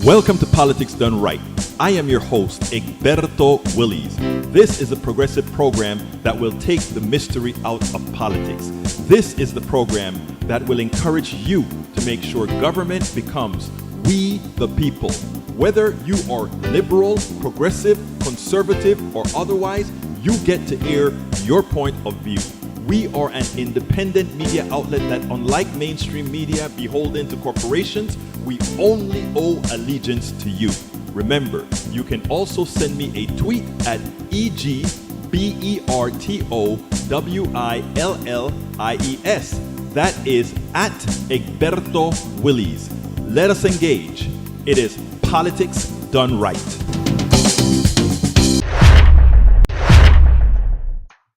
Welcome to Politics Done Right. I am your host, Egberto Willies. This is a progressive program that will take the mystery out of politics. This is the program that will encourage you to make sure government becomes we the people. Whether you are liberal, progressive, conservative, or otherwise, you get to air your point of view. We are an independent media outlet that, unlike mainstream media beholden to corporations, we only owe allegiance to you. Remember, you can also send me a tweet at EGBERTOWILLIES. That is at Egberto Willies. Let us engage. It is Politics Done Right.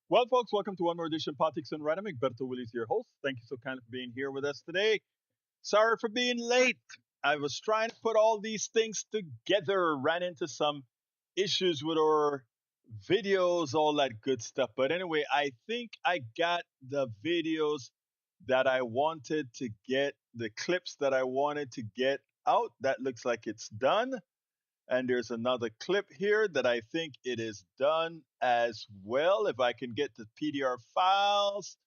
Well, folks, welcome to one more edition of Politics Done Right. I'm Egberto Willies, your host. Thank you so kindly for being here with us today. Sorry for being late. I was trying to put all these things together, ran into some issues with our videos, all that good stuff. But anyway, I think I got the videos that I wanted to get, the clips that I wanted to get out. That looks like it's done. And there's another clip here that I think it is done as well. If I can get the PDR files.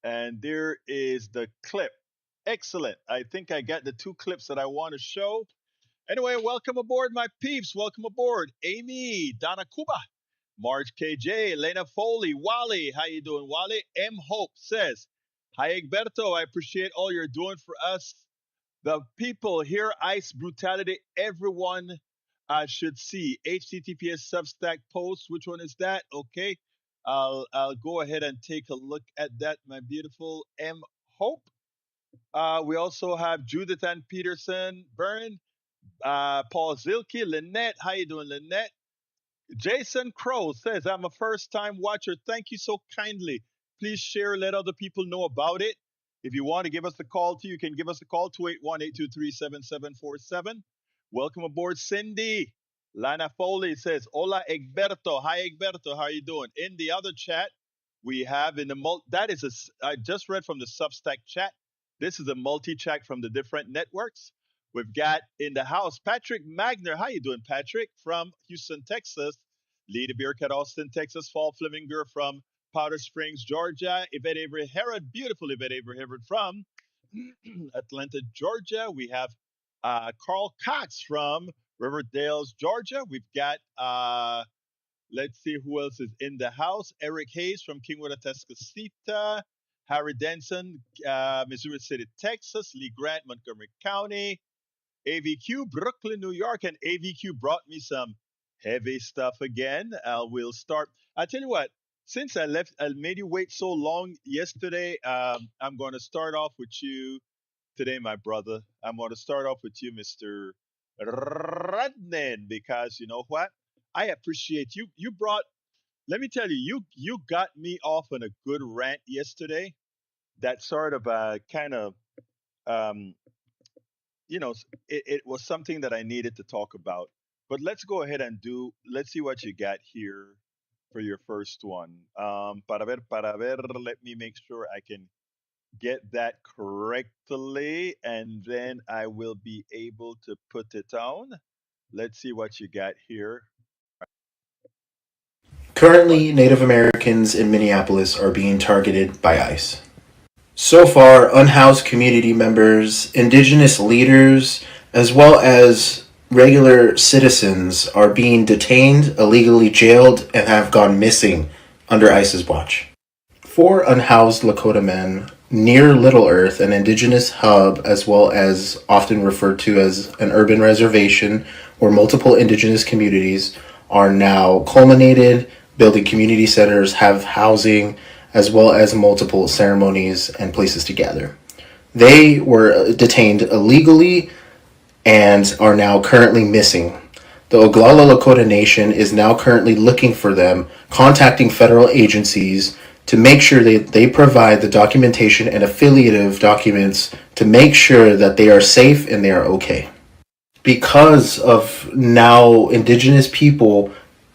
And there is the clip. Excellent. I think I got the two clips that I want to show. Anyway, welcome aboard, my peeps. Welcome aboard. Amy, Donna Cuba, Marge KJ, Lena Foley, Wally. How you doing, Wally? M. Hope says, hi, Egberto. I appreciate all you're doing for us. The people here, ICE brutality, everyone should see. HTTPS Substack post. Which one is that? Okay. I'll go ahead and take a look at that, my beautiful M. Hope. We also have Judith Ann Peterson, Byrne, Paul Zilke, Lynette. How you doing, Lynette? Jason Crow says, I'm a first-time watcher. Thank you so kindly. Please share, let other people know about it. If you want to give us a call, you can give us a call, 281-823-7747. Welcome aboard, Cindy. Lana Foley says, hola, Egberto. Hi, Egberto. How are you doing? In the other chat, we have in the I just read from the Substack chat. This is a multi-chat from the different networks. We've got in the house, Patrick Magner. How you doing, Patrick? From Houston, Texas. Lee the Bearcat, Austin, Texas. Fall Flemingur from Powder Springs, Georgia. Yvette Avery Herod, beautiful Yvette Avery Herod from Atlanta, Georgia. We have Carl Cox from Riverdale, Georgia. We've got, let's see who else is in the house. Eric Hayes from Kingwood, Atascocita. Harry Denson, Missouri City, Texas. Lee Grant, Montgomery County. AVQ, Brooklyn, New York. And AVQ brought me some heavy stuff again. We'll start. I tell you what, since I made you wait so long yesterday, I'm going to start off with you today, my brother. I'm going to start off with you, Mr. Radnen, because you know what? I appreciate you. Let me tell you, you got me off on a good rant yesterday. That sort of it was something that I needed to talk about. But let's go ahead and let's see what you got here for your first one. Para ver, let me make sure I can get that correctly, and then I will be able to put it on. Let's see what you got here. Currently, Native Americans in Minneapolis are being targeted by ICE. So far, unhoused community members, indigenous leaders, as well as regular citizens are being detained, illegally jailed, and have gone missing under ICE's watch. 4 unhoused Lakota men near Little Earth, an indigenous hub, as well as often referred to as an urban reservation where multiple indigenous communities are now culminated, building community centers, have housing, as well as multiple ceremonies and places to gather. They were detained illegally and are now currently missing. The Oglala Lakota Nation is now currently looking for them, contacting federal agencies to make sure that they provide the documentation and affiliative documents to make sure that they are safe and they are okay. Because of now indigenous people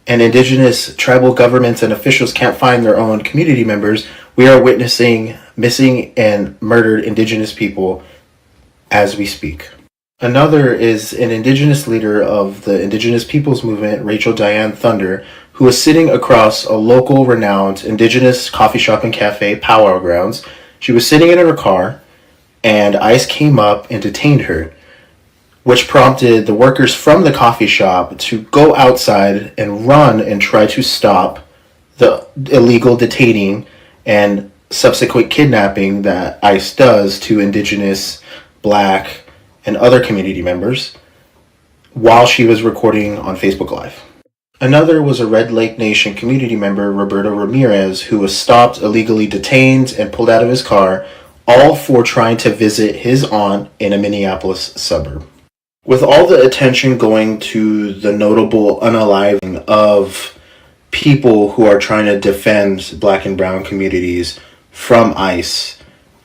and indigenous tribal governments and officials can't find their own community members, we are witnessing missing and murdered indigenous people as we speak. Another is an indigenous leader of the indigenous peoples movement, Rachel Diane Thunder, who was sitting across a local renowned indigenous coffee shop and cafe, Powwow Grounds. She was sitting in her car, and ICE came up and detained her, which prompted the workers from the coffee shop to go outside and run and try to stop the illegal detaining and subsequent kidnapping that ICE does to indigenous, black, and other community members while she was recording on Facebook Live. Another was a Red Lake Nation community member, Roberto Ramirez, who was stopped, illegally detained, and pulled out of his car, all for trying to visit his aunt in a Minneapolis suburb. With all the attention going to the notable unaliving of people who are trying to defend black and brown communities from ICE,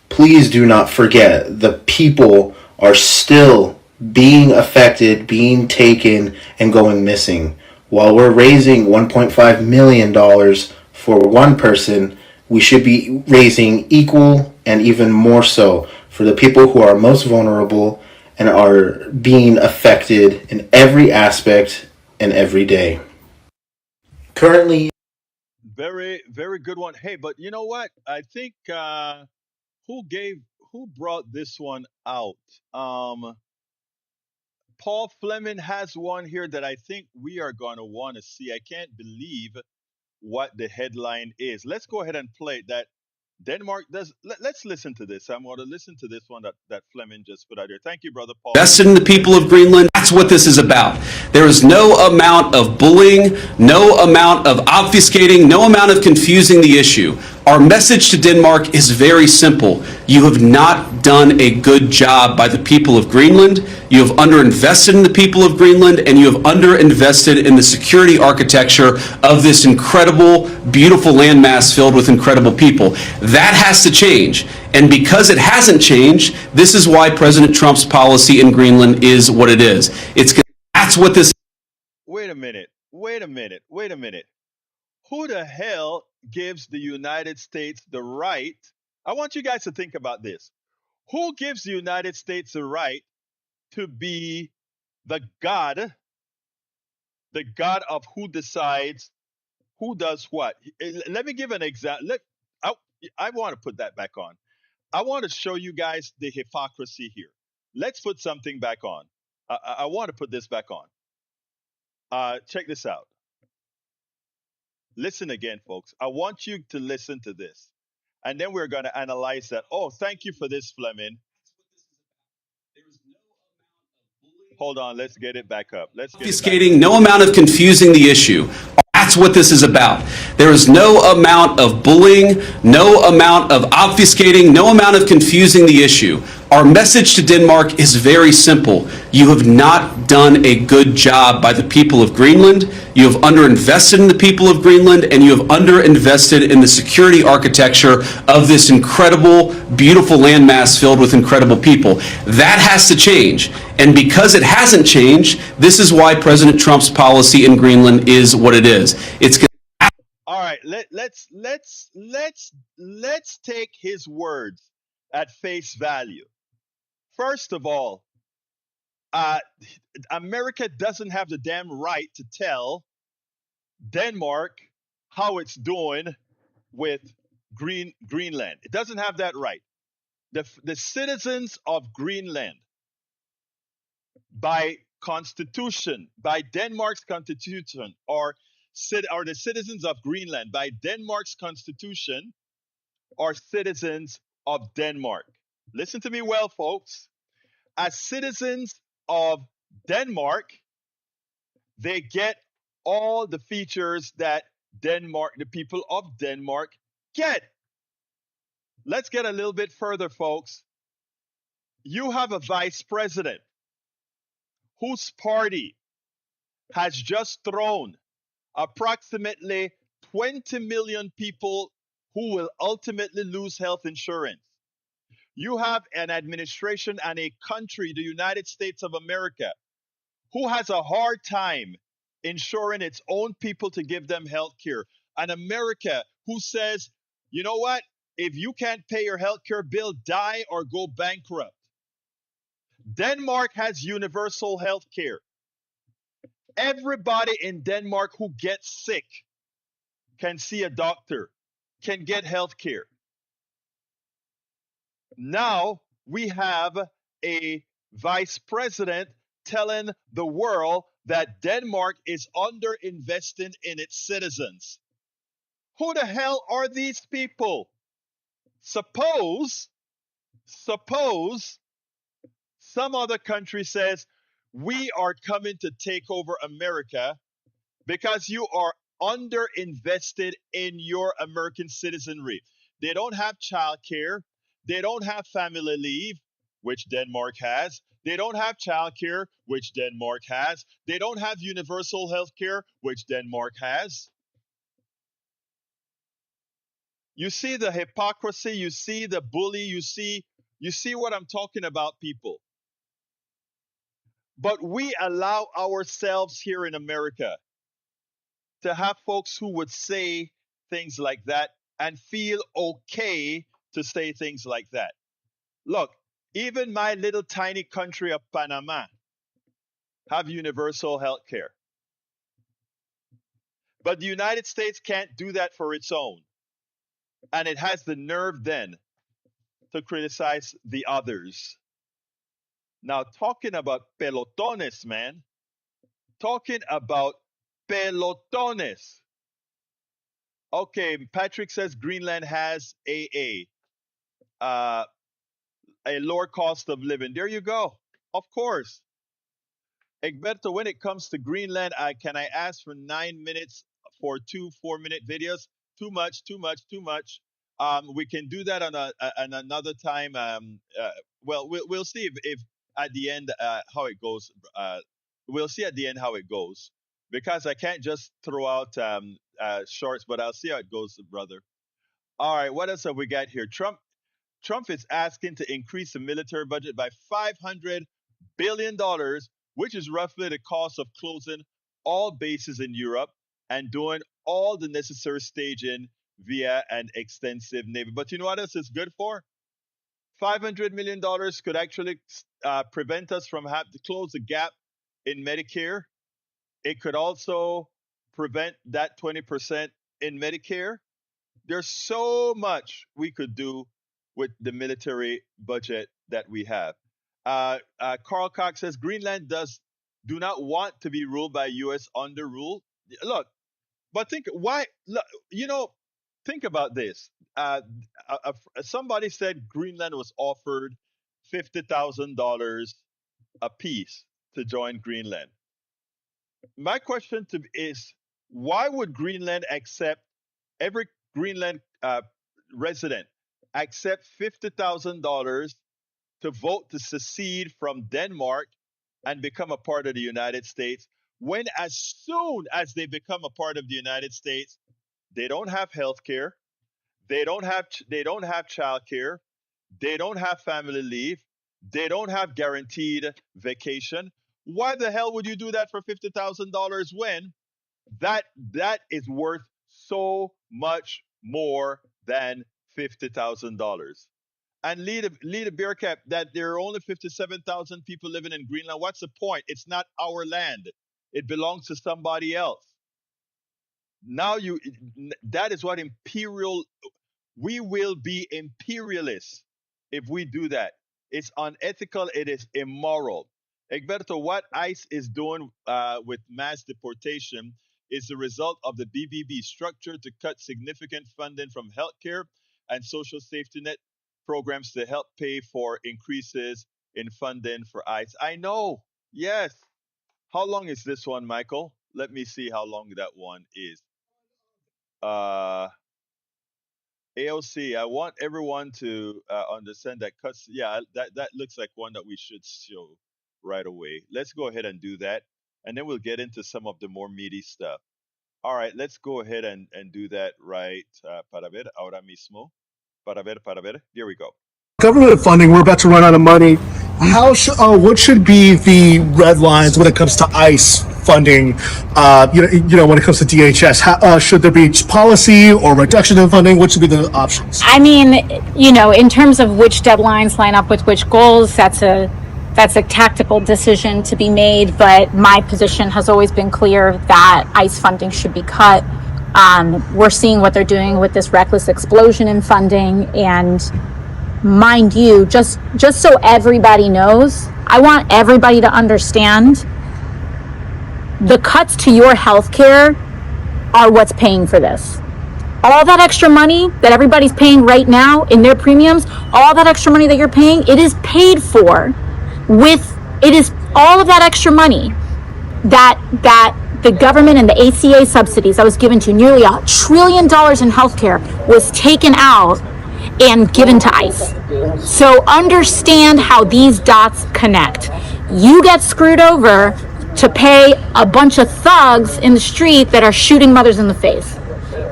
please do not forget the people are still being affected, being taken, and going missing. While we're raising $1.5 million for one person, we should be raising equal and even more so for the people who are most vulnerable and are being affected in every aspect and every day. Currently, Very, very good one. Hey, but you know what? I think who gave who brought this one out? Um, Paul Fleming has one here that I think we are going to want to see. I can't believe what the headline is. Let's go ahead and play it. That Denmark does. Let's listen to this. I'm going to listen to this one that Fleming just put out here. Thank you, brother Paul. Invested in the people of Greenland. That's what this is about. There is no amount of bullying, no amount of obfuscating, no amount of confusing the issue. Our message to Denmark is very simple. You have not done a good job by the people of Greenland. You have underinvested in the people of Greenland, and you have underinvested in the security architecture of this incredible, beautiful landmass filled with incredible people. That has to change. And because it hasn't changed, this is why President Trump's policy in Greenland is what it is. That's what this. Wait a minute. Wait a minute. Wait a minute. Who the hell gives the United States the right? I want you guys to think about this. Who gives the United States the right to be the God of who decides who does what? Let me give an example. I, I want to put that back on. I want to show you guys the hypocrisy here. Let's put something back on. I want to put this back on. Check this out. Listen again, folks. I want you to listen to this. And then we're going to analyze that. Oh, thank you for this, Fleming. Hold on. Let's get it back up. Let's get it back Obfuscating, up. no amount of confusing the issue. That's what this is about. There is no amount of bullying, no amount of obfuscating, no amount of confusing the issue. Our message to Denmark is very simple. You have not done a good job by the people of Greenland. You have underinvested in the people of Greenland, and you have underinvested in the security architecture of this incredible, beautiful landmass filled with incredible people. That has to change. And because it hasn't changed, this is why President Trump's policy in Greenland is what it is. All right. Let's take his words at face value. First of all, uh, America doesn't have the damn right to tell Denmark how it's doing with Greenland. It doesn't have that right. The citizens of Greenland, by constitution, by Denmark's constitution, are the citizens of Greenland by Denmark's constitution are citizens of Denmark. Listen to me well, folks. As citizens of Denmark, they get all the features that the people of Denmark get. Let's get a little bit further, folks. You have a vice president whose party has just thrown approximately 20 million people who will ultimately lose health insurance. You have an administration and a country, the United States of America, who has a hard time ensuring its own people to give them health care. An America who says, you know what? If you can't pay your health care bill, die or go bankrupt. Denmark has universal health care. Everybody in Denmark who gets sick can see a doctor, can get health care. Now we have a vice president telling the world that Denmark is underinvesting in its citizens. Who the hell are these people? Suppose some other country says, we are coming to take over America because you are underinvested in your American citizenry. They don't have child care. They don't have family leave, which Denmark has. They don't have child care, which Denmark has. They don't have universal health care, which Denmark has. You see the hypocrisy, you see the bully, you see what I'm talking about, people. But we allow ourselves here in America to have folks who would say things like that and feel okay to say things like that. Look, even my little tiny country of Panama have universal health care. But the United States can't do that for its own. And it has the nerve then to criticize the others. Now, talking about pelotones, man. Talking about pelotones. Okay, Patrick says Greenland has a lower cost of living. There you go. Of course. Egberto, when it comes to Greenland, can I ask for 9 minutes for 2 4-minute videos? Too much. We can do that on another time. We'll see if at the end how it goes. We'll see at the end how it goes, because I can't just throw out shorts, but I'll see how it goes, brother. All right, what else have we got here? Trump is asking to increase the military budget by $500 billion, which is roughly the cost of closing all bases in Europe and doing all the necessary staging via an extensive navy. But you know what else it's good for? $500 million could actually prevent us from having to close the gap in Medicare. It could also prevent that 20% in Medicare. There's so much we could do with the military budget that we have. Carl Cox says Greenland do not want to be ruled by U.S. under rule. Look, but think why? Look, think about this. Somebody said Greenland was offered $50,000 a piece to join Greenland. My question is, why would Greenland accept, every Greenland resident accept $50,000 to vote to secede from Denmark and become a part of the United States, when as soon as they become a part of the United States, they don't have health care, they don't have child care, they don't have family leave, they don't have guaranteed vacation? Why the hell would you do that for $50,000 when that is worth so much more than $50,000? And lead a beer cap that there are only 57,000 people living in Greenland. What's the point? It's not our land. It belongs to somebody else. Now that is what we will be imperialists if we do that. It's unethical. It is immoral. Egberto, what ICE is doing with mass deportation is the result of the BBB structure to cut significant funding from healthcare and social safety net programs to help pay for increases in funding for ICE. I know. Yes. How long is this one, Michael? Let me see how long that one is. AOC, I want everyone to understand that cuts. Yeah, that looks like one that we should show right away. Let's go ahead and do that, and then we'll get into some of the more meaty stuff. All right, let's go ahead and do that right. Para ver, ahora mismo. Para ver. Here we go. Government funding, we're about to run out of money. What should be the red lines when it comes to ICE funding? When it comes to DHS, should there be policy or reduction in funding? What should be the options? I mean, in terms of which deadlines line up with which goals, that's a That's a tactical decision to be made, but my position has always been clear that ICE funding should be cut. We're seeing what they're doing with this reckless explosion in funding, and mind you, just so everybody knows, I want everybody to understand the cuts to your health care are what's paying for this. All that extra money that everybody's paying right now in their premiums, all that extra money that you're paying, it is paid for it is all of that extra money that the government and the ACA subsidies that was given to nearly $1 trillion in healthcare was taken out and given to ICE. So understand how these dots connect. You get screwed over to pay a bunch of thugs in the street that are shooting mothers in the face.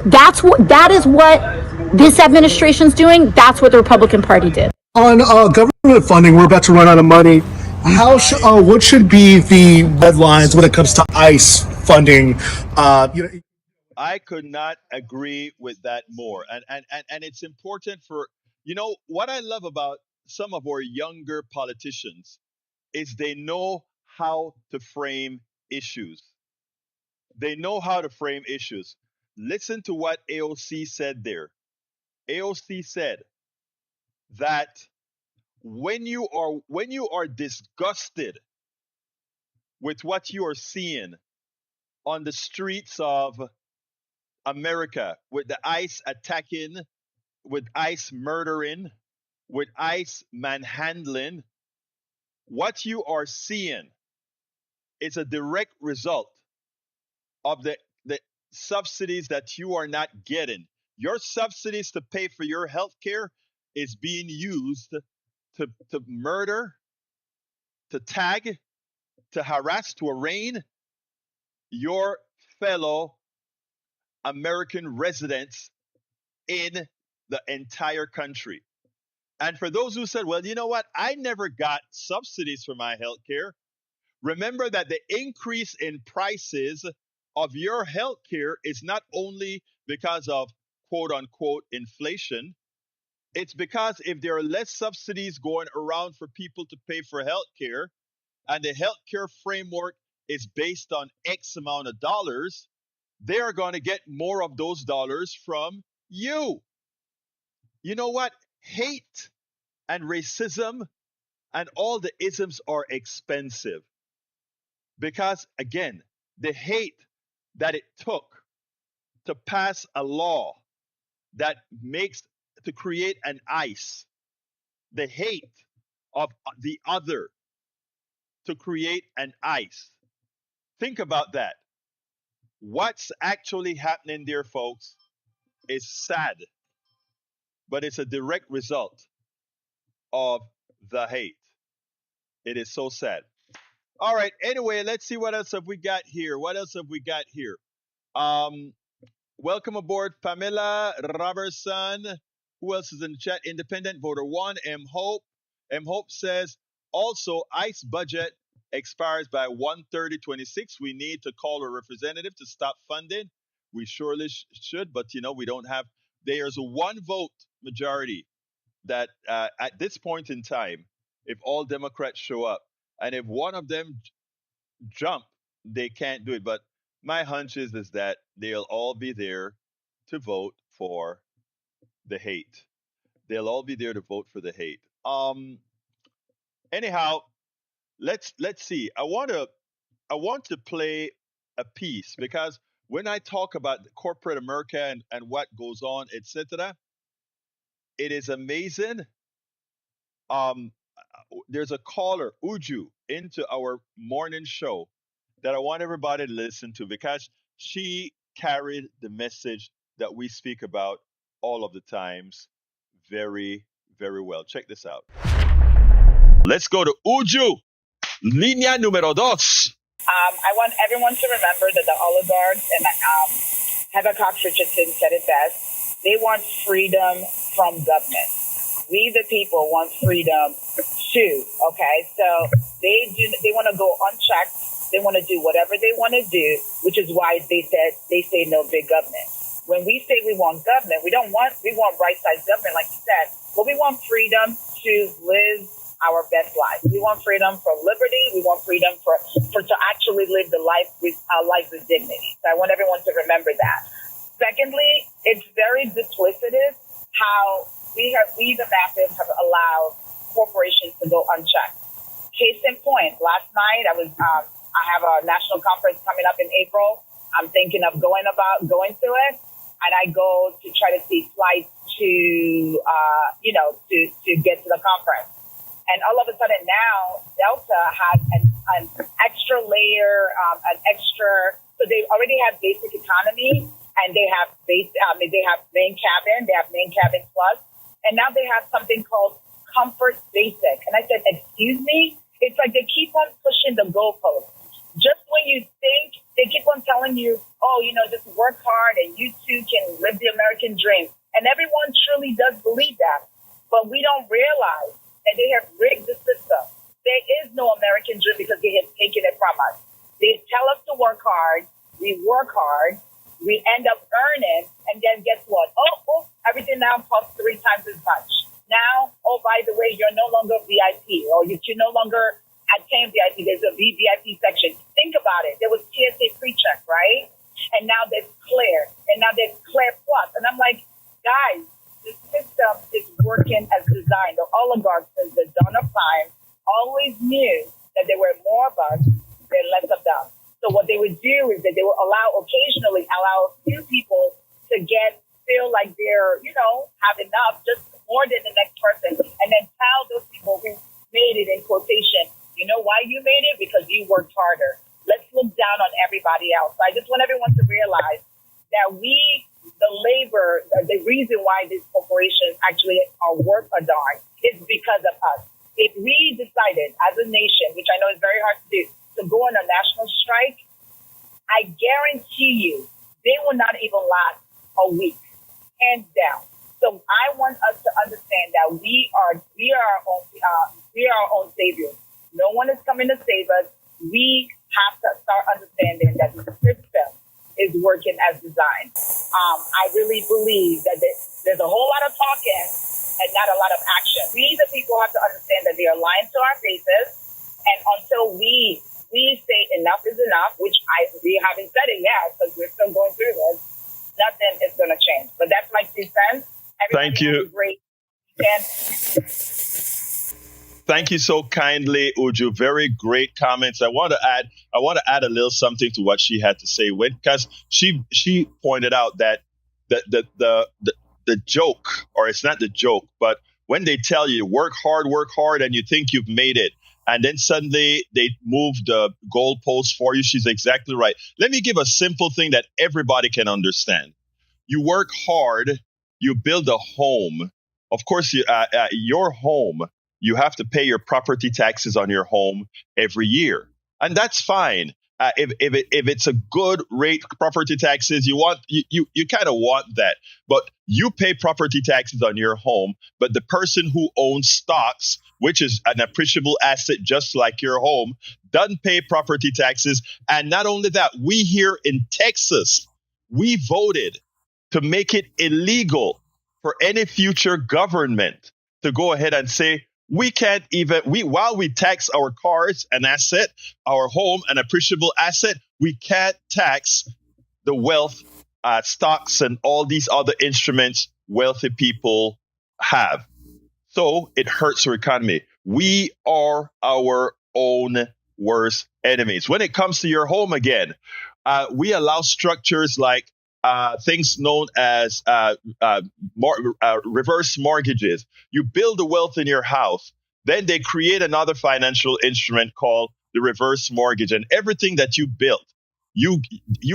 That is what this administration's doing. That's what the Republican Party did. On government funding, we're about to run out of money. What should be the red lines when it comes to ICE funding? I could not agree with that more. And it's important for, what I love about some of our younger politicians is they know how to frame issues. They know how to frame issues. Listen to what AOC said there. AOC said that when you are disgusted with what you are seeing on the streets of America, with the ICE attacking, with ICE murdering, with ICE manhandling, what you are seeing is a direct result of the subsidies that you are not getting. Your subsidies to pay for your health care is being used to murder, to tag, to harass, to arraign your fellow American residents in the entire country. And for those who said, well, you know what? I never got subsidies for my health care. Remember that the increase in prices of your health care is not only because of quote unquote inflation. It's because if there are less subsidies going around for people to pay for health care, and the health care framework is based on X amount of dollars, they are going to get more of those dollars from you. You know what? Hate and racism and all the isms are expensive. Because again, the hate that it took to pass a law that makes, to create an ICE, the hate of the other to create an ICE. Think about that. What's actually happening there, folks, is sad, but it's a direct result of the hate. It is so sad. All right. Anyway, let's see what else have we got here. What else have we got here? Um, Welcome aboard, Pamela Robertson. Who else is in the chat? Independent voter one. M Hope. M Hope says also ICE budget expires by 1/30/26. We need to call a representative to stop funding. We surely should, but we don't have. There's a one vote majority that at this point in time, if all Democrats show up, and if one of them jump, they can't do it. But my hunch is that they'll all be there to vote for the hate. They'll all be there to vote for the hate. Anyhow, let's see. I want to play a piece because when I talk about corporate America and what goes on, etc., it is amazing. There's a caller, Uju, into our morning show that I want everybody to listen to because she carried the message that we speak about all of the times very, very well. Check this out. Let's go to Uju, línea número dos. I want everyone to remember that the oligarchs and Heather Cox Richardson said it best. They want freedom from government. We, the people, want freedom too. Okay, so they want to go unchecked. They want to do whatever they want to do, which is why they say no big government. When we say we want government, we want right-sized government, like you said, but we want freedom to live our best life. We want freedom for liberty. We want freedom for to actually live the life with dignity. So I want everyone to remember that. Secondly, it's very duplicitous how we the masses have allowed corporations to go unchecked. Case in point, last night I have a national conference coming up in April. I'm thinking of going to it, and I go to try to see flights to get to the conference. And all of a sudden now, Delta has an extra layer, so they already have basic economy, and they have main cabin, they have main cabin plus, and now they have something called comfort basic. And I said, excuse me? It's like they keep on pushing the goalposts. Just when you think, they keep on telling you, oh, just work hard and you too can live the American dream. And everyone truly does believe that. But we don't realize that they have rigged the system. There is no American dream because they have taken it from us. They tell us to work hard. We work hard. We end up earning. And then guess what? Oh, everything now costs 3 times as much. Now, oh, by the way, you're no longer VIP, or you can no longer attain VIP. There's a VVIP section. Think about it. There was TSA pre-check, right? And now there's Clear. And now there's Clear Plus. And I'm like, guys, the system is working as designed. The oligarchs, since the dawn of time, always knew that there were more of us than less of them. So what they would do is that they would occasionally allow a few people to feel like they're, have enough, just more than the next person, and then tell those people who made it, in quotation, you know why you made it? Because you worked harder. Let's look down on everybody else. So I just want everyone to realize that the reason why these corporations actually are worth a darn is because of us. If we decided as a nation, which I know is very hard to do, to go on a national strike, I guarantee you they will not even last a week, hands down. So I want us to understand that we are our own saviors. No one is coming to save us. We have to start understanding that the system is working as designed. I really believe that there's a whole lot of talking and not a lot of action. We, the people, have to understand that they are lying to our faces. And until we say enough is enough, which we haven't said it yet because we're still going through this, nothing is going to change. But that's my 2 cents. Thank you. Great weekend. Thank you so kindly, Uju. Very great comments. I want to add a little something to what she had to say, because she pointed out that the joke, or it's not the joke, but when they tell you work hard, and you think you've made it, and then suddenly they move the goalposts for you. She's exactly right. Let me give a simple thing that everybody can understand. You work hard, you build a home. Of course, your home, you have to pay your property taxes on your home every year. And that's fine. If it's a good rate property taxes, you kind of want that. But you pay property taxes on your home, but the person who owns stocks, which is an appreciable asset just like your home, doesn't pay property taxes. And not only that, we here in Texas, we voted to make it illegal for any future government to go ahead and say, while we tax our cars an asset, our home an appreciable asset, we can't tax the wealth, stocks, and all these other instruments wealthy people have. So it hurts our economy. We are our own worst enemies. When it comes to your home again, we allow structures like things known as reverse mortgages. You build the wealth in your house, then they create another financial instrument called the reverse mortgage, and everything that you built, you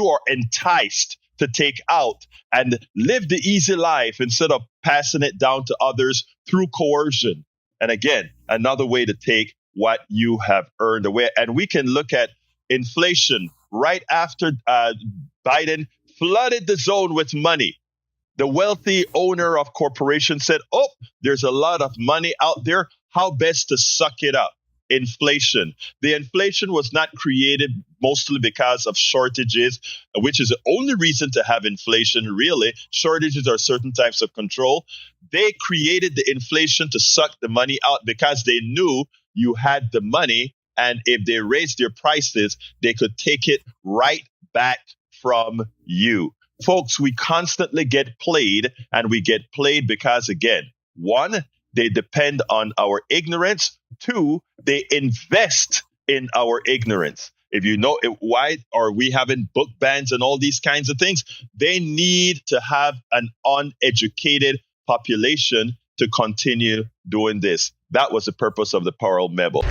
are enticed to take out and live the easy life instead of passing it down to others through coercion. And again, another way to take what you have earned away. And we can look at inflation right after Biden flooded the zone with money. The wealthy owner of corporations said, oh, there's a lot of money out there. How best to suck it up? inflation. The inflation was not created mostly because of shortages, which is the only reason to have inflation, really. Shortages are certain types of control. They created the inflation to suck the money out because they knew you had the money. And if they raised their prices, they could take it right back from you. Folks, we constantly get played, and we get played because, again, one, they depend on our ignorance. Two, they invest in our ignorance. If you know why are we having book bans and all these kinds of things, they need to have an uneducated population to continue doing this. That was the purpose of the Powell memo.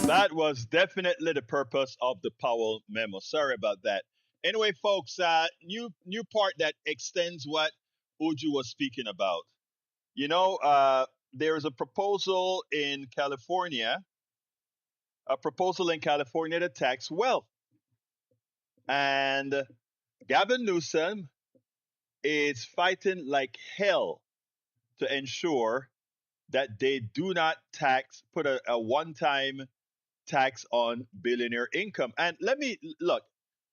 That was definitely the purpose of the Powell memo. Sorry about that. Anyway, folks, new part that extends what Uju was speaking about. There is a proposal in California to tax wealth, and Gavin Newsom is fighting like hell to ensure that they do not put a one-time tax on billionaire income. And let me look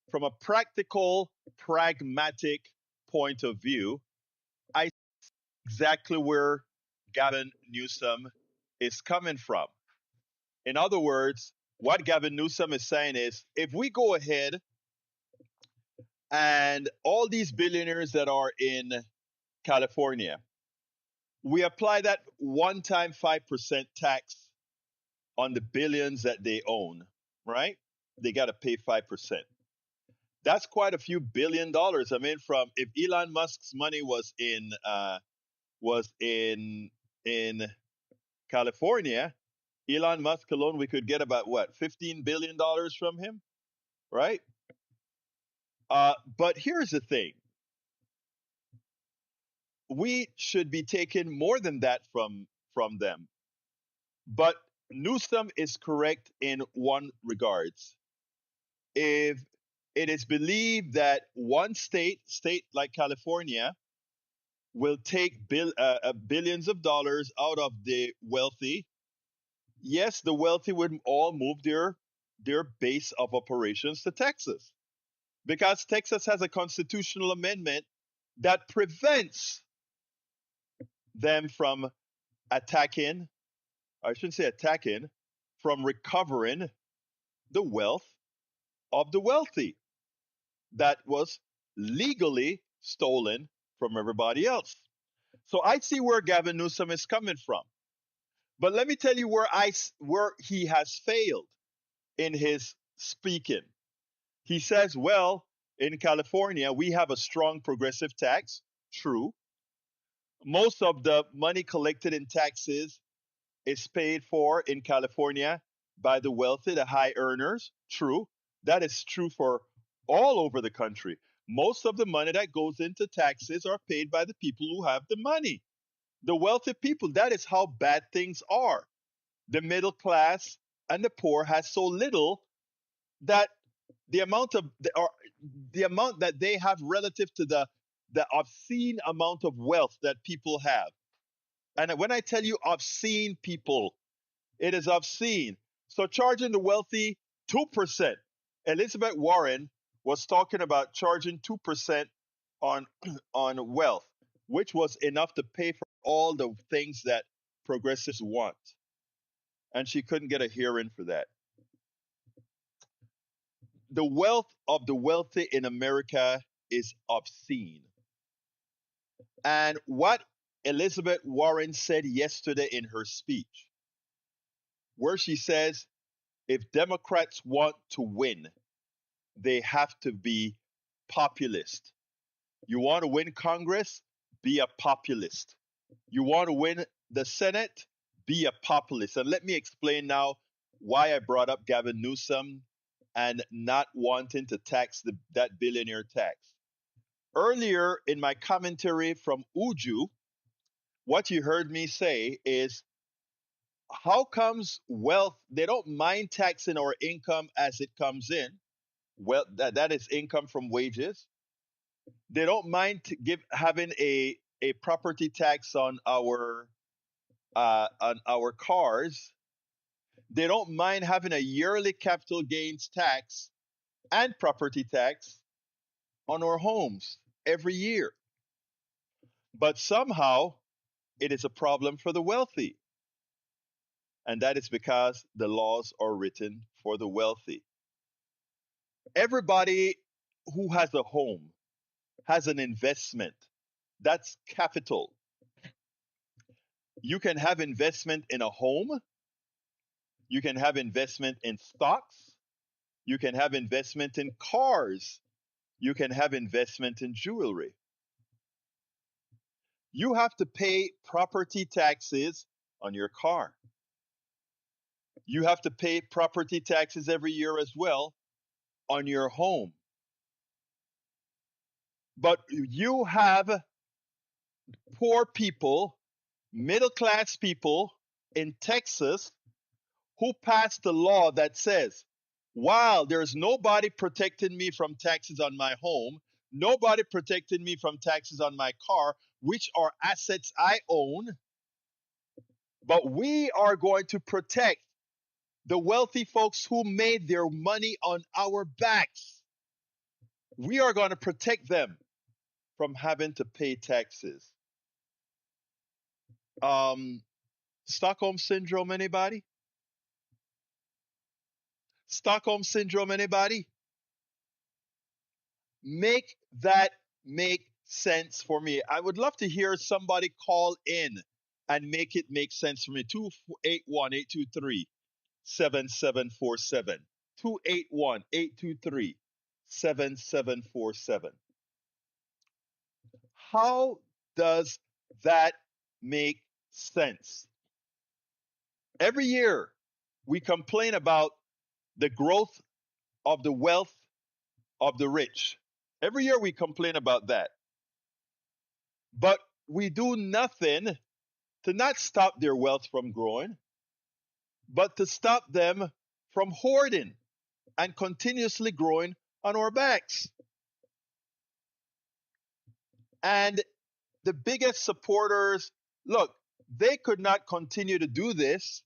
from a practical, pragmatic point of view. I see exactly where Gavin Newsom is coming from. In other words, what Gavin Newsom is saying is if we go ahead and all these billionaires that are in California, we apply that one time 5% tax on the billions that they own, right? They got to pay 5%. That's quite a few $1 billion. I mean, from if Elon Musk's money was in California, Elon Musk alone, we could get about what, $15 billion from him, right? But here's the thing: we should be taking more than that from them. But Newsom is correct in one regards. If it is believed that one state like California, will take billions of dollars out of the wealthy, yes, the wealthy would all move their base of operations to Texas because Texas has a constitutional amendment that prevents them from attacking, I shouldn't say attacking, from recovering the wealth of the wealthy that was legally stolen from everybody else. So I see where Gavin Newsom is coming from. But let me tell you where he has failed in his speaking. He says, well, in California, we have a strong progressive tax. True. Most of the money collected in taxes is paid for in California by the wealthy, the high earners. True. That is true for all over the country. Most of the money that goes into taxes are paid by the people who have the money. The wealthy people, that is how bad things are. The middle class and the poor has so little that the amount that they have relative to the obscene amount of wealth that people have. And when I tell you obscene, people, it is obscene. So charging the wealthy 2%. Elizabeth Warren was talking about charging 2% on on wealth, which was enough to pay for all the things that progressives want. And she couldn't get a hearing for that. The wealth of the wealthy in America is obscene. And what Elizabeth Warren said yesterday in her speech, where she says if Democrats want to win, they have to be populist. You want to win Congress? Be a populist. You want to win the Senate? Be a populist. And let me explain now why I brought up Gavin Newsom and not wanting to tax that billionaire tax. Earlier in my commentary from Uju, what you heard me say is how comes wealth, they don't mind taxing our income as it comes in. Well, that is income from wages. They don't mind having a property tax on our cars. They don't mind having a yearly capital gains tax and property tax on our homes every year. But somehow it is a problem for the wealthy. And that is because the laws are written for the wealthy. Everybody who has a home has an investment. That's capital. You can have investment in a home. You can have investment in stocks. You can have investment in cars. You can have investment in jewelry. You have to pay property taxes on your car. You have to pay property taxes every year as well on your home. But you have poor people, middle class people in Texas who passed a law that says, while there's nobody protecting me from taxes on my home, nobody protecting me from taxes on my car, which are assets I own, but we are going to protect the wealthy folks who made their money on our backs. We are going to protect them from having to pay taxes. Um, Stockholm syndrome, anybody? Stockholm syndrome, anybody? Make that make sense for me. I would love to hear somebody call in and make it make sense for me. 281-823-7747. 281-823-7747. How does that make sense? Every year we complain about the growth of the wealth of the rich. Every year we complain about that. But we do nothing to not stop their wealth from growing, but to stop them from hoarding and continuously growing on our backs. And the biggest supporters, look, they could not continue to do this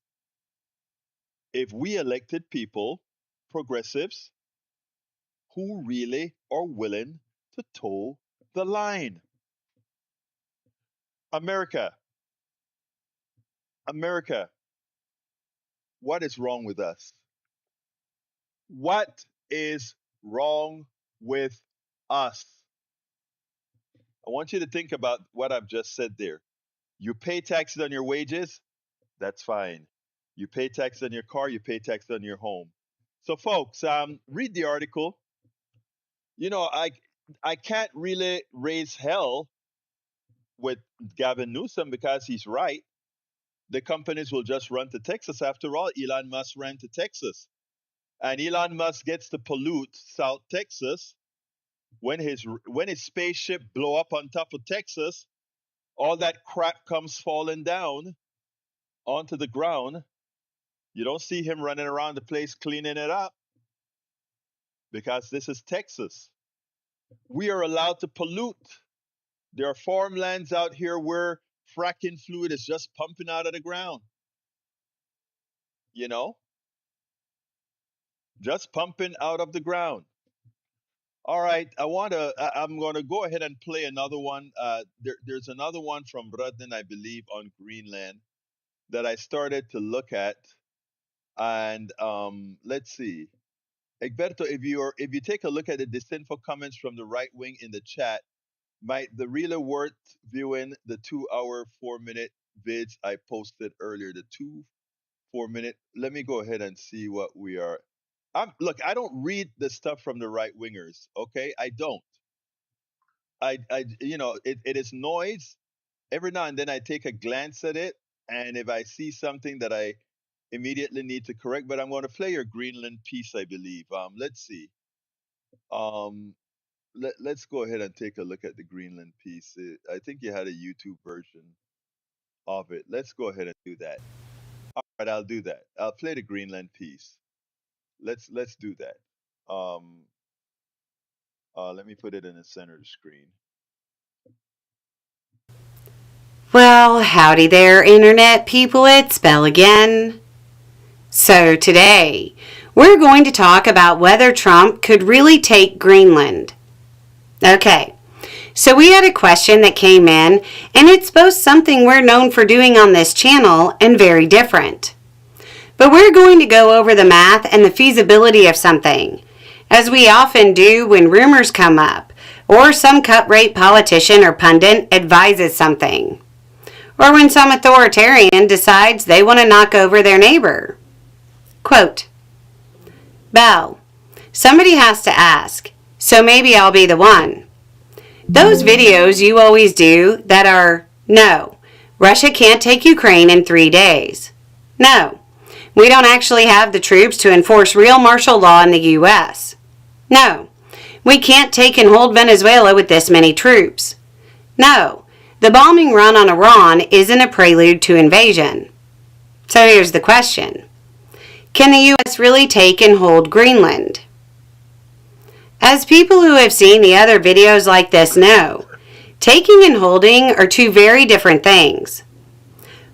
if we elected people, progressives, who really are willing to toe the line. America, America, what is wrong with us? What is wrong with us? I want you to think about what I've just said there. You pay taxes on your wages, that's fine. You pay taxes on your car, you pay taxes on your home. So, folks, read the article. You know, I can't really raise hell with Gavin Newsom because he's right. The companies will just run to Texas. After all, Elon Musk ran to Texas. And Elon Musk gets to pollute South Texas. When his spaceship blow up on top of Texas, all that crap comes falling down onto the ground. You don't see him running around the place cleaning it up because this is Texas. We are allowed to pollute. There are farmlands out here where fracking fluid is just pumping out of the ground. You know, just pumping out of the ground. All right, I'm going to go ahead and play another one. There's another one from Rudden, I believe, on Greenland that I started to look at, and let's see, Egberto, if you take a look at the distinfo comments from the right wing in the chat, might the really worth viewing the 2 hour 4 minute vids I posted earlier, the 2 4 minute. Let me go ahead and see what we are. Look, I don't read the stuff from the right wingers. Okay, I don't. It is noise. Every now and then I take a glance at it, and if I see something that I immediately need to correct, but I'm going to play your Greenland piece, I believe. Let's see. Um, let's go ahead and take a look at the Greenland piece. I think you had a YouTube version of it. Let's go ahead and do that. All right, I'll do that. I'll play the Greenland piece. Let's do that. Um, Let me put it in the center of the screen. Well, howdy there, Internet people. It's Belle again. So today, we're going to talk about whether Trump could really take Greenland. Okay, so we had a question that came in, and it's both something we're known for doing on this channel and very different. But we're going to go over the math and the feasibility of something, as we often do when rumors come up, or some cut-rate politician or pundit advises something, or when some authoritarian decides they want to knock over their neighbor. Quote, Belle, somebody has to ask, so maybe I'll be the one. Those videos you always do that are, no, Russia can't take Ukraine in 3 days. No, we don't actually have the troops to enforce real martial law in the U.S. No, we can't take and hold Venezuela with this many troops. No, the bombing run on Iran isn't a prelude to invasion. So here's the question. Can the U.S. really take and hold Greenland? As people who have seen the other videos like this know, taking and holding are two very different things.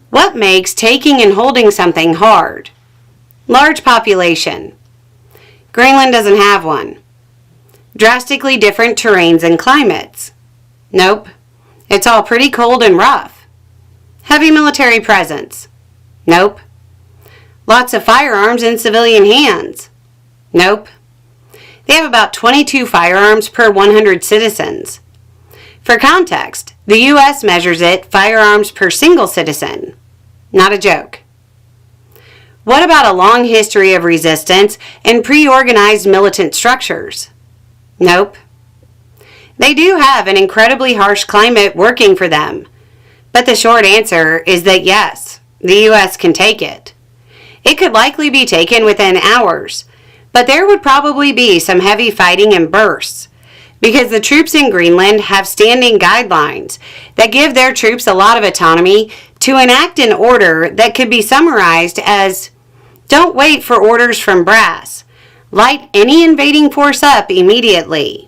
What makes taking and holding something hard? Large population. Greenland doesn't have one. Drastically different terrains and climates. Nope. It's all pretty cold and rough. Heavy military presence. Nope. Lots of firearms in civilian hands. Nope. They have about 22 firearms per 100 citizens. For context, the U.S. measures it firearms per single citizen. Not a joke. What about a long history of resistance and pre-organized militant structures? Nope. They do have an incredibly harsh climate working for them, but the short answer is that yes, the U.S. can take it. It could likely be taken within hours, but there would probably be some heavy fighting and bursts, because the troops in Greenland have standing guidelines that give their troops a lot of autonomy to enact an order that could be summarized as, don't wait for orders from brass. Light any invading force up immediately.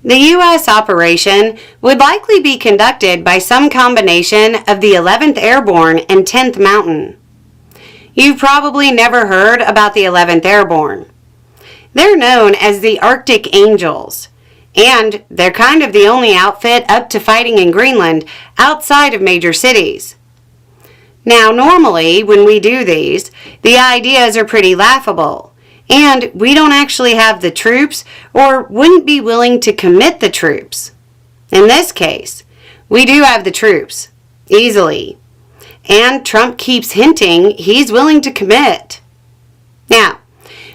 The U.S. operation would likely be conducted by some combination of the 11th Airborne and 10th Mountain. You've probably never heard about the 11th Airborne. They're known as the Arctic Angels, and they're kind of the only outfit up to fighting in Greenland outside of major cities. Now, normally, when we do these, the ideas are pretty laughable, and we don't actually have the troops or wouldn't be willing to commit the troops. In this case, we do have the troops, easily. And Trump keeps hinting he's willing to commit. Now,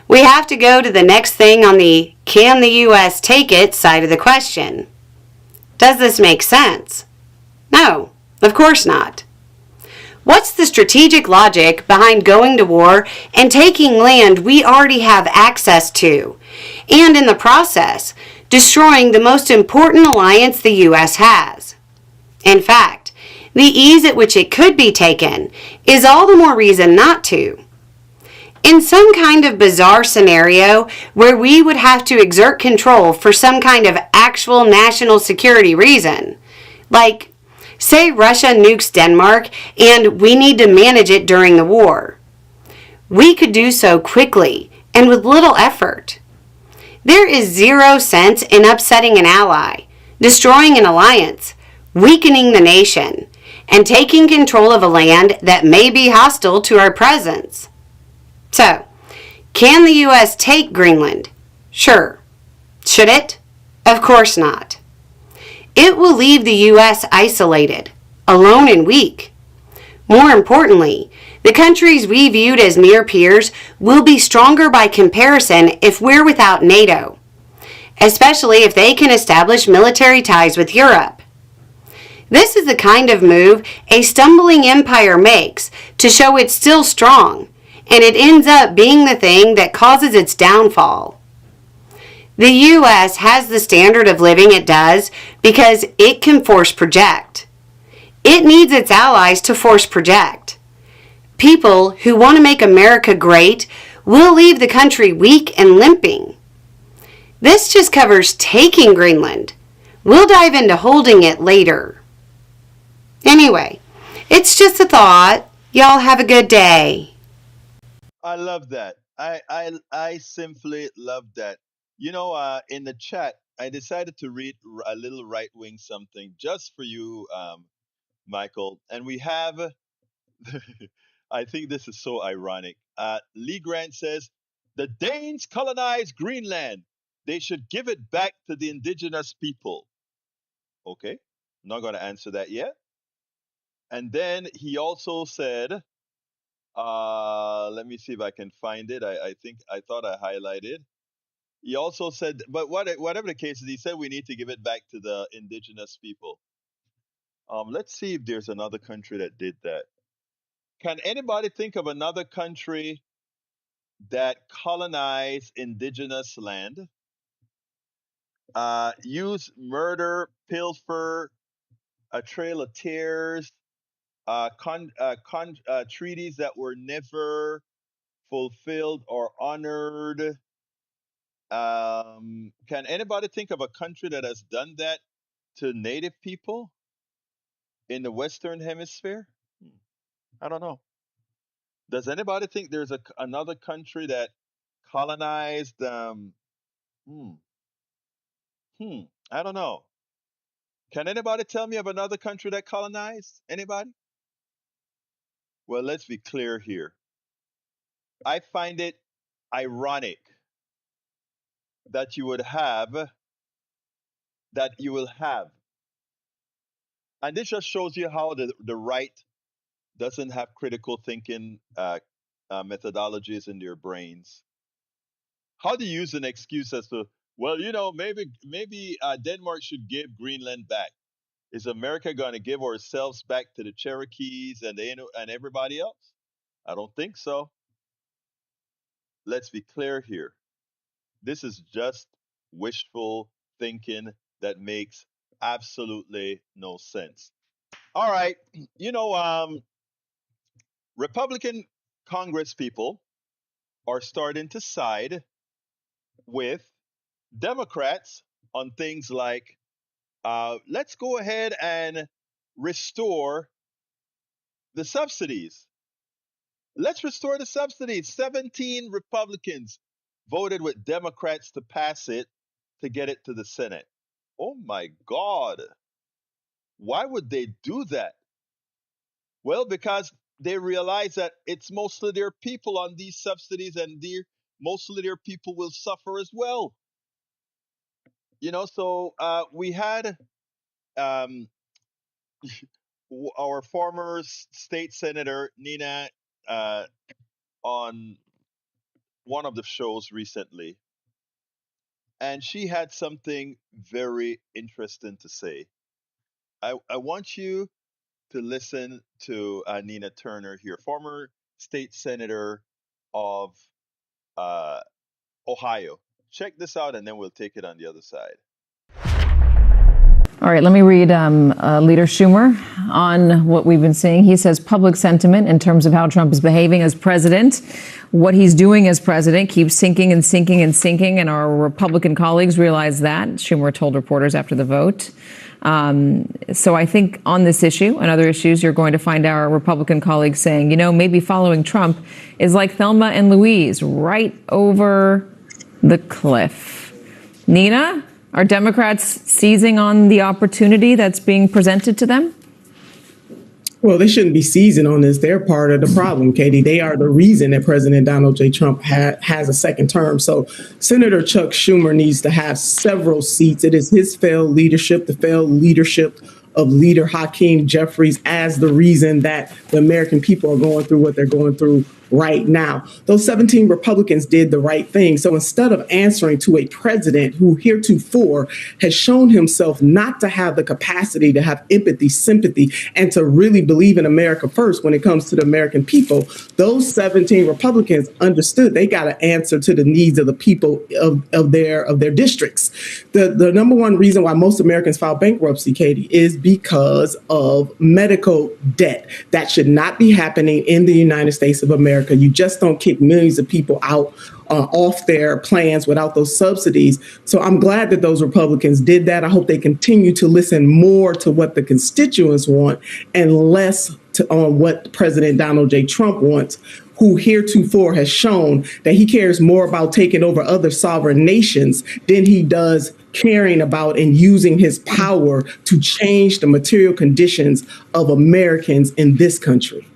we have to go to the next thing on the can the U.S. take it side of the question. Does this make sense? No, of course not. What's the strategic logic behind going to war and taking land we already have access to, and in the process, destroying the most important alliance the U.S. has? In fact, the ease at which it could be taken is all the more reason not to. In some kind of bizarre scenario where we would have to exert control for some kind of actual national security reason, like, say Russia nukes Denmark and we need to manage it during the war, we could do so quickly and with little effort. There is zero sense in upsetting an ally, destroying an alliance, weakening the nation, and taking control of a land that may be hostile to our presence. So, can the U.S. take Greenland? Sure. Should it? Of course not. It will leave the U.S. isolated, alone and weak. More importantly, the countries we viewed as near peers will be stronger by comparison if we're without NATO, especially if they can establish military ties with Europe. This is the kind of move a stumbling empire makes to show it's still strong, and it ends up being the thing that causes its downfall. The U.S. has the standard of living it does because it can force project. It needs its allies to force project. People who want to make America great will leave the country weak and limping. This just covers taking Greenland. We'll dive into holding it later. Anyway, it's just a thought. Y'all have a good day. I love that. I simply love that. In the chat, I decided to read a little right wing something just for you, Michael. And we have, I think this is so ironic. Lee Grant says, the Danes colonized Greenland. They should give it back to the indigenous people. Okay, not going to answer that yet. And then he also said, let me see if I can find it. I think I thought I highlighted. He also said, but whatever the case is, he said we need to give it back to the indigenous people. Let's see if there's another country that did that. Can anybody think of another country that colonized indigenous land? Use murder, pilfer, a trail of tears, treaties that were never fulfilled or honored. Can anybody think of a country that has done that to native people in the Western Hemisphere? I don't know. Does anybody think there's another country that colonized? Hmm, I don't know. Can anybody tell me of another country that colonized? Anybody? Well, let's be clear here. I find it ironic that you will have, and this just shows you how the right doesn't have critical thinking methodologies in their brains. How do you use an excuse as to, well, maybe Denmark should give Greenland back? Is America going to give ourselves back to the Cherokees and everybody else? I don't think so. Let's be clear here. This is just wishful thinking that makes absolutely no sense. All right, Republican Congress people are starting to side with Democrats on things like, let's go ahead and restore the subsidies. Let's restore the subsidies. 17 Republicans voted with Democrats to pass it to get it to the Senate. Oh my God. Why would they do that? Well, because they realize that it's mostly their people on these subsidies, and mostly their people will suffer as well. So we had um, our former state senator Nina on one of the shows recently, and she had something very interesting to say. I want you to listen to Nina Turner here, former state senator of uh, Ohio. Check this out, and then we'll take it on the other side. All right, let me read Leader Schumer on what we've been seeing. He says public sentiment in terms of how Trump is behaving as president, what he's doing as president, keeps sinking and sinking and sinking, and our Republican colleagues realize that, Schumer told reporters after the vote. So I think on this issue and other issues, you're going to find our Republican colleagues saying, maybe following Trump is like Thelma and Louise, right over the cliff. Nina? Are Democrats seizing on the opportunity that's being presented to them? Well, they shouldn't be seizing on this. They're part of the problem, Katie. They are the reason that President Donald J. Trump has a second term. So Senator Chuck Schumer needs to have several seats. It is his failed leadership, the failed leadership of Leader Hakeem Jeffries, as the reason that the American people are going through what they're going through right now. Those 17 Republicans did the right thing. So instead of answering to a president who heretofore has shown himself not to have the capacity to have empathy, sympathy, and to really believe in America first when it comes to the American people, those 17 Republicans understood they got to answer to the needs of the people of their districts. The number one reason why most Americans file bankruptcy, Katie, is because of medical debt. That should not be happening in the United States of America. America. You just don't kick millions of people out off their plans without those subsidies. So I'm glad that those Republicans did that. I hope they continue to listen more to what the constituents want and less on what President Donald J. Trump wants, who heretofore has shown that he cares more about taking over other sovereign nations than he does caring about and using his power to change the material conditions of Americans in this country.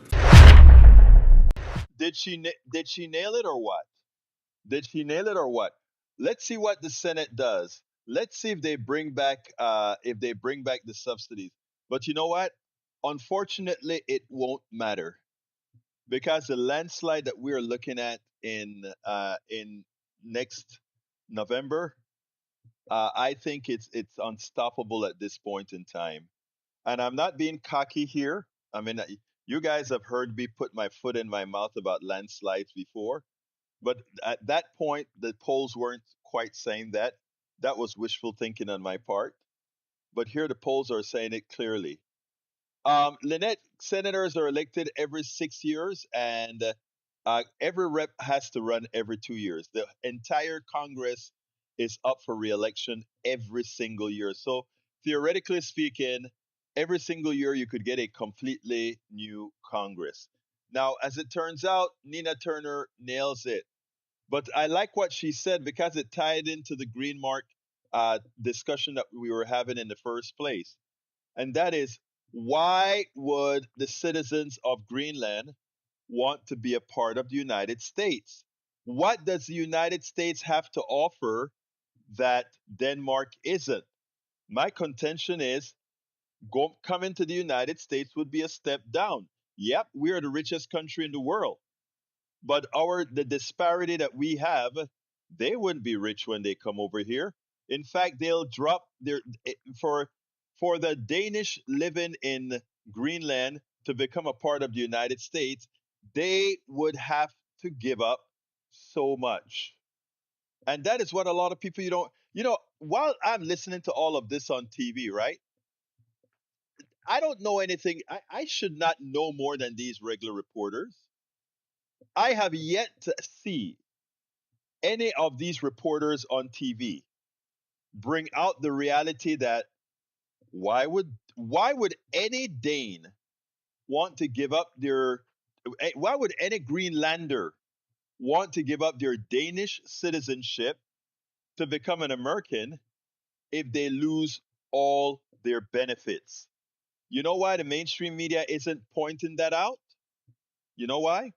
Did she nail it or what? Did she nail it or what? Let's see what the Senate does. Let's see if they bring back the subsidies. But you know what? Unfortunately, it won't matter because the landslide that we're looking at in next November, I think it's unstoppable at this point in time. And I'm not being cocky here. I mean, you guys have heard me put my foot in my mouth about landslides before, but at that point, the polls weren't quite saying that. That was wishful thinking on my part. But here the polls are saying it clearly. Lynette, senators are elected every 6 years, and every rep has to run every 2 years. The entire Congress is up for reelection every single year. So, theoretically speaking, every single year you could get a completely new Congress. Now, as it turns out, Nina Turner nails it. But I like what she said because it tied into the green mark discussion that we were having in the first place. And that is, why would the citizens of Greenland want to be a part of the United States? What does the United States have to offer that Denmark isn't? My contention is coming to the United States would be a step down. Yep, we are the richest country in the world, but the disparity that we have, they wouldn't be rich when they come over here. In fact, they'll drop their for the Danish living in Greenland to become a part of the United States, they would have to give up so much. And that is what a lot of people while I'm listening to all of this on TV, right? I don't know anything. I should not know more than these regular reporters. I have yet to see any of these reporters on TV bring out the reality that why would any Dane want to give up why would any Greenlander want to give up their Danish citizenship to become an American if they lose all their benefits? You know why the mainstream media isn't pointing that out? You know why?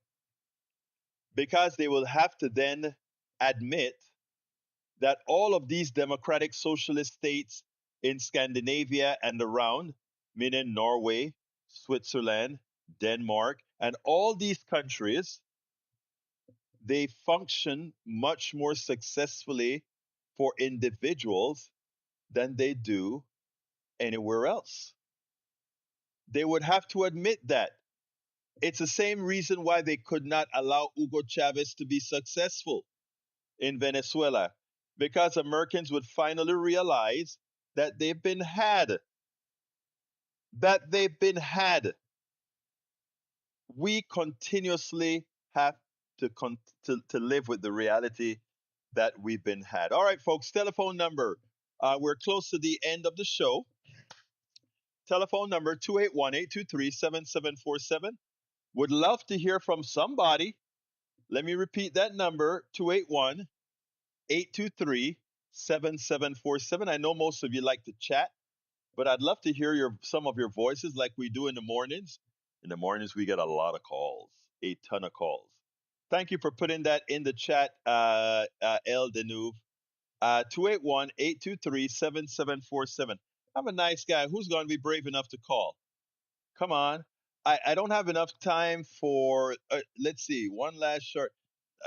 Because they will have to then admit that all of these democratic socialist states in Scandinavia and around, meaning Norway, Switzerland, Denmark, and all these countries, they function much more successfully for individuals than they do anywhere else. They would have to admit that. It's the same reason why they could not allow Hugo Chavez to be successful in Venezuela, because Americans would finally realize that they've been had. That they've been had. We continuously have to live with the reality that we've been had. All right, folks, telephone number. We're close to the end of the show. Telephone number 281-823-7747. Would love to hear from somebody. Let me repeat that number, 281-823-7747. I know most of you like to chat, but I'd love to hear some of your voices like we do in the mornings. In the mornings, we get a lot of calls, a ton of calls. Thank you for putting that in the chat, El Denuve. 281-823-7747. I'm a nice guy. Who's going to be brave enough to call? Come on. I don't have enough time for, let's see, one last short.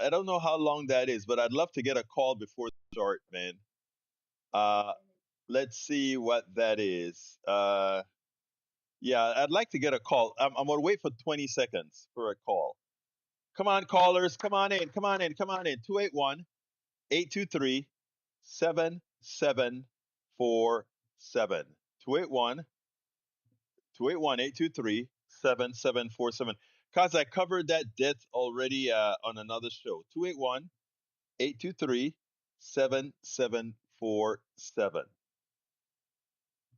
I don't know how long that is, but I'd love to get a call before the short, man. Uh, let's see what that is. Yeah, I'd like to get a call. I'm going to wait for 20 seconds for a call. Come on, callers. Come on in. Come on in. Come on in. 281-823-7747. 281-823-7747. Cause I covered that death already on another show. 281-823-7747.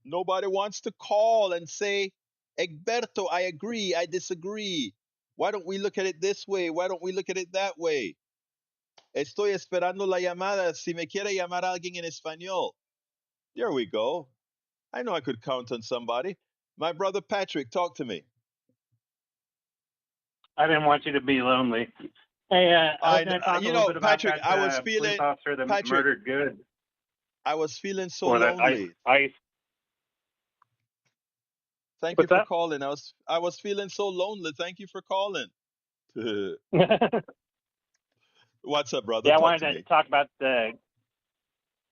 Nobody wants to call and say, Egberto, I agree, I disagree. Why don't we look at it this way? Why don't we look at it that way? Estoy esperando la llamada. Si me quiere llamar alguien en español. There we go. I know I could count on somebody. My brother Patrick, talk to me. I didn't want you to be lonely. Hey, I was going to talk a little bit about Patrick, that I was police feeling, officer that Patrick, murdered Good, I was feeling so or that lonely. ICE. Thank you What's for that? calling. I was feeling so lonely. Thank you for calling. What's up, brother? Yeah, Talk to me.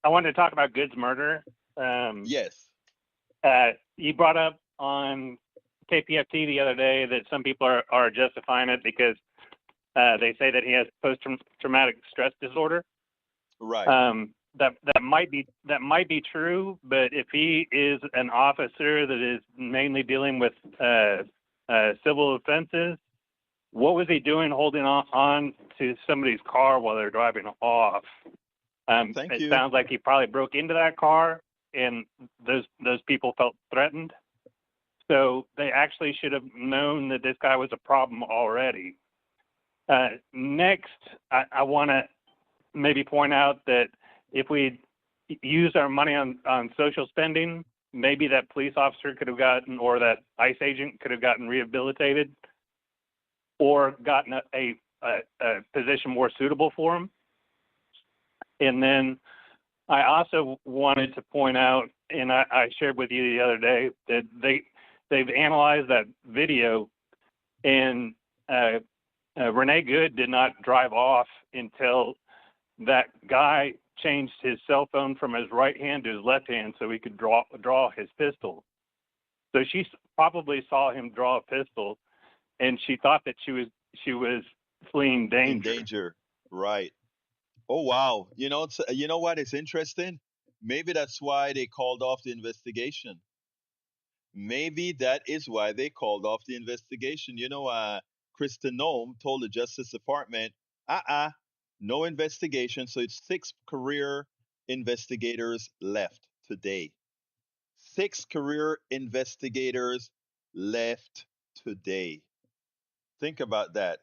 I wanted to talk about Good's murder. Yes. You brought up on KPFT the other day that some people are justifying it because they say that he has post-traumatic stress disorder. Right. That might be true, but if he is an officer that is mainly dealing with civil offenses, what was he doing holding on to somebody's car while they're driving off? Thank It you. sounds like he probably broke into that car, and those people felt threatened. So they actually should have known that this guy was a problem already. Next, I want to maybe point out that if we used our money on social spending, maybe that police officer could have gotten, or that ICE agent could have gotten rehabilitated, or gotten a position more suitable for him. And then I also wanted to point out, and I shared with you the other day, that they've analyzed that video, and Renee Good did not drive off until that guy changed his cell phone from his right hand to his left hand so he could draw his pistol. So she probably saw him draw a pistol, and she thought that she was fleeing danger. In danger. Right. Oh wow. You know what is interesting? Maybe that's why they called off the investigation. Maybe that is why they called off the investigation. Kristen Noem told the Justice Department, uh-uh, no investigation. So it's 6 career investigators left today. 6 career investigators left today. Think about that.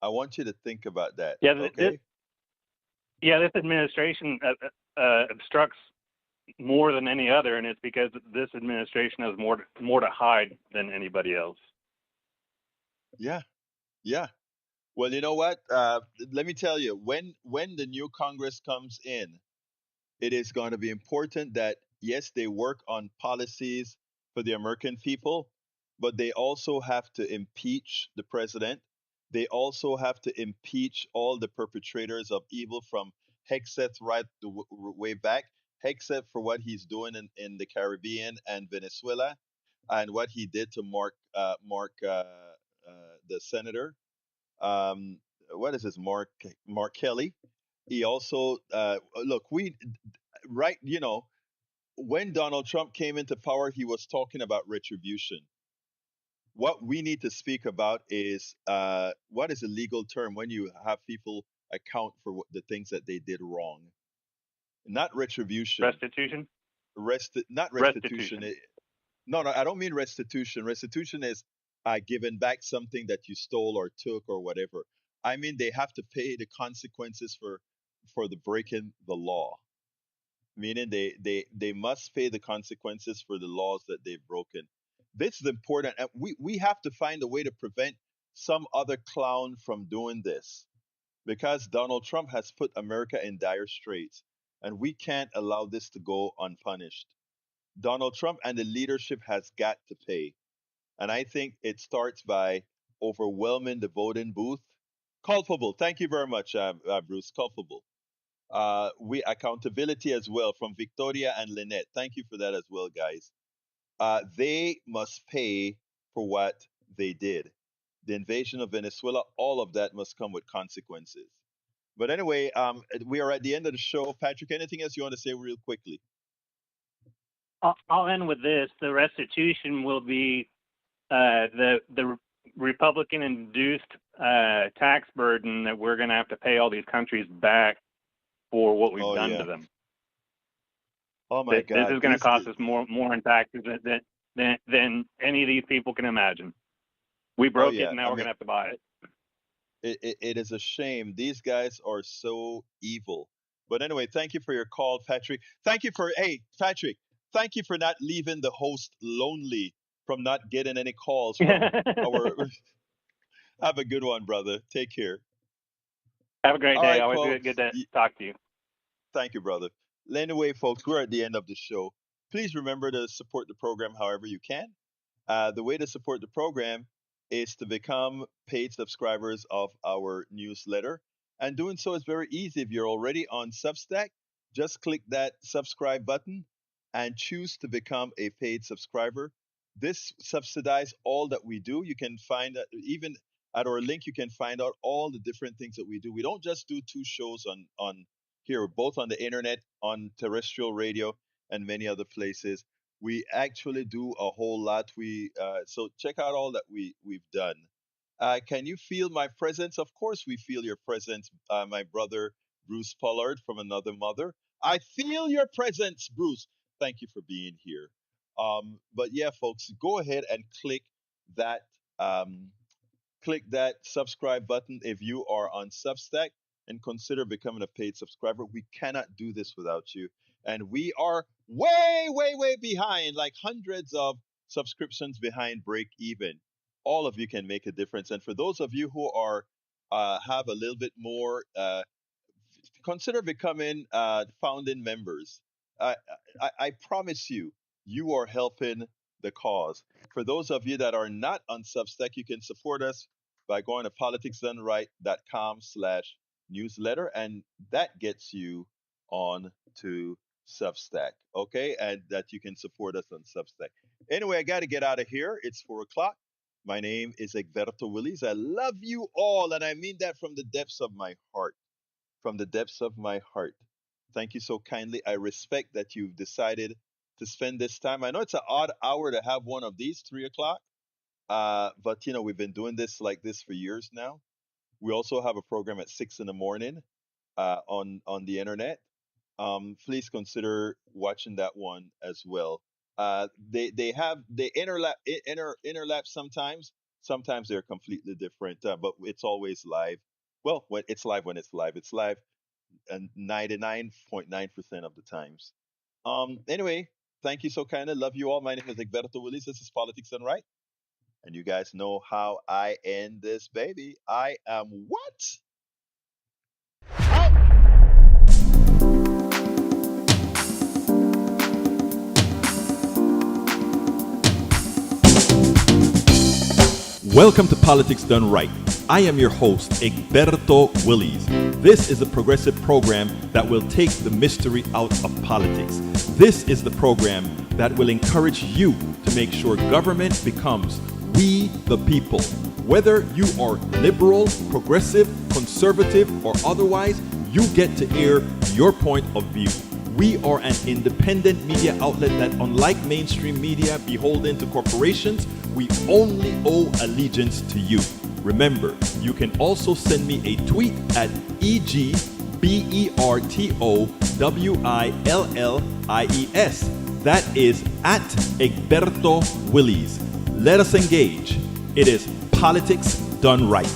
I want you to think about that. Yeah, Okay? this administration obstructs more than any other, and it's because this administration has more to hide than anybody else. Yeah. Yeah. Well, you know what? Let me tell you, when the new Congress comes in, it is going to be important that yes, they work on policies for the American people, but they also have to impeach the president. They also have to impeach all the perpetrators of evil from Hexeth right way back. Hexeth for what he's doing in the Caribbean and Venezuela, and what he did to the senator. Um, what is this, Mark Kelly? He also look we right. When Donald Trump came into power, he was talking about retribution. What we need to speak about is what is a legal term when you have people account for the things that they did wrong. Not retribution. Restitution. Not restitution. Restitution. No, I don't mean restitution. Restitution is giving back something that you stole or took or whatever. I mean they have to pay the consequences for the breaking the law, meaning they must pay the consequences for the laws that they've broken. This is important, and we have to find a way to prevent some other clown from doing this, because Donald Trump has put America in dire straits, and we can't allow this to go unpunished. Donald Trump and the leadership has got to pay, and I think it starts by overwhelming the voting booth. Culpable. Thank you very much, Bruce. Culpable. We accountability as well from Victoria and Lynette. Thank you for that as well, guys. They must pay for what they did. The invasion of Venezuela, all of that must come with consequences. But anyway, we are at the end of the show. Patrick, anything else you want to say real quickly? I'll end with this. The restitution will be the Republican-induced tax burden that we're going to have to pay all these countries back for what we've done to them. Oh my God! This is going to cost us more in taxes than any of these people can imagine. We broke it, and now we're going to have to buy it. It is a shame. These guys are so evil. But anyway, thank you for your call, Patrick. Patrick, thank you for not leaving the host lonely from not getting any calls from our. Have a good one, brother. Take care. Have a great All day. right, Always folks. good to talk to you. Thank you, brother. Anyway, folks, we're at the end of the show. Please remember to support the program however you can. The way to support the program is to become paid subscribers of our newsletter. And doing so is very easy. If you're already on Substack, just click that subscribe button and choose to become a paid subscriber. This subsidizes all that we do. You can find that even at our link, you can find out all the different things that we do. We don't just do 2 shows on here, both on the internet, on terrestrial radio, and many other places. We actually do a whole lot. So check out all that we've done. Can you feel my presence? Of course, we feel your presence, my brother Bruce Pollard from Another Mother. I feel your presence, Bruce. Thank you for being here. But yeah, folks, go ahead and click that subscribe button if you are on Substack, and consider becoming a paid subscriber. We cannot do this without you. And we are way, way, way behind, like hundreds of subscriptions behind break even. All of you can make a difference. And for those of you who are have a little bit more, consider becoming founding members. I promise you, you are helping the cause. For those of you that are not on Substack, you can support us by going to politicsdoneright.com/newsletter, and that gets you on to Substack, okay? And that you can support us on Substack. Anyway, I got to get out of here. It's 4:00. My name is Egberto Willies. I love you all, and I mean that from the depths of my heart. From the depths of my heart. Thank you so kindly. I respect that you've decided to spend this time. I know it's an odd hour to have one of these, 3:00. But we've been doing this like this for years now. We also have a program at 6 in the morning on the internet. Please consider watching that one as well. They interlap sometimes. Sometimes they're completely different, but it's always live. Well, when it's live, it's live, and 99.9% of the times. Anyway, thank you so kindly. Love you all. My name is Egberto Willies. This is Politics Done Right. And you guys know how I end this baby. I am what? Out. Welcome to Politics Done Right. I am your host, Egberto Willies. This is a progressive program that will take the mystery out of politics. This is the program that will encourage you to make sure government becomes we the people. Whether you are liberal, progressive, conservative, or otherwise, you get to air your point of view. We are an independent media outlet that, unlike mainstream media beholden to corporations, we only owe allegiance to you. Remember, you can also send me a tweet at EGBERTOWILLIES. That is at Egberto Willies. Let us engage. It is Politics Done Right.